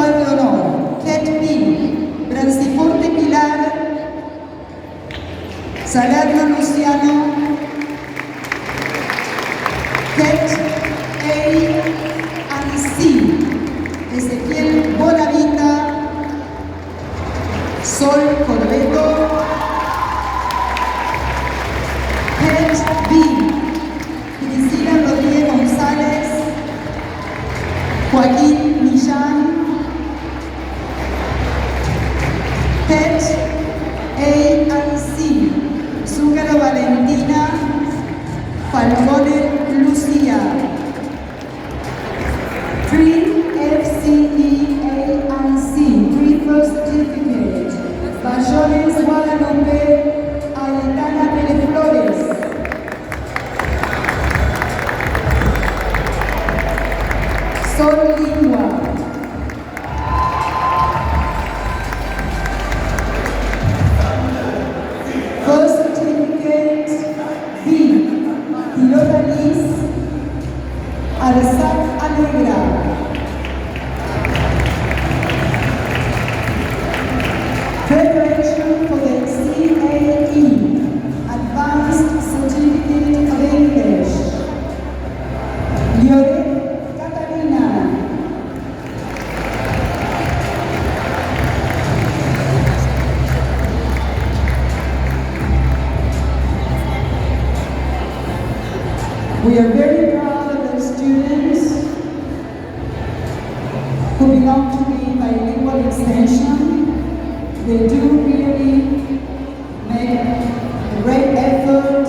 lugar de honor, Ket B, Branciforte Pilar, Salerno Luciano, Ket A and C, Ezequiel Bonavita, Sol Corbeto, Ket B, Priscila Rodríguez González, Joaquín Millán, Ket A and C, Zúcaro Valentina, Falcone Lucía, 3 FCE A and C, 3 first certificate, Bayones Guadalupe, Aitana Pérez Flores, Sol Lingua, first certificate B, Pilota Liz, Arzac Alegra, preparation for the CAE, Advanced Certificate of English, Lloret Catalina, we are very proud of the students who belong to the bilingual extension. They do really make a great effort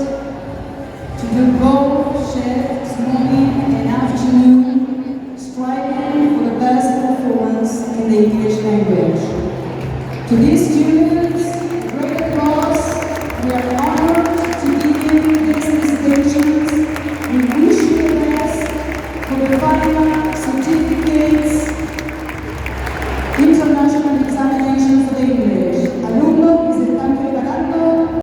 to do both shifts, morning and afternoon, striving for the best performance in the English language. To these students, great applause. We are honored to give you these distinctions. We wish you the best for the final certificates, international